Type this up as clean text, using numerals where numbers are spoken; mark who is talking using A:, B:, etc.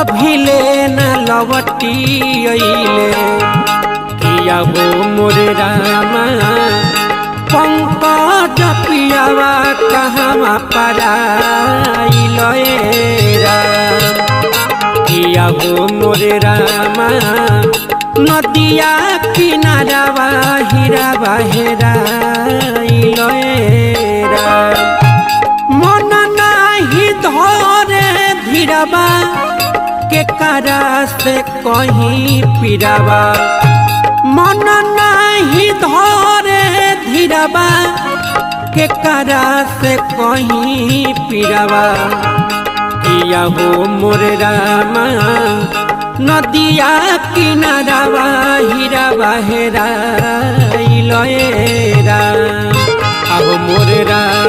A: अभिले न लवटी अइले किया हो मोरे रामा पंकज पियावा कहवा पराइले किया हो मोरे रामा नदिया किनारावा हीरावा हेराइले मन नाही धरे धीरावा के करा से कहीं पिरावा मन नहीं धरे धीरावा के करा से कहीं पिरावा किया हो मोरे रामा नदिया किनारावा हीरावा हेराइले आहो मोरे रामा।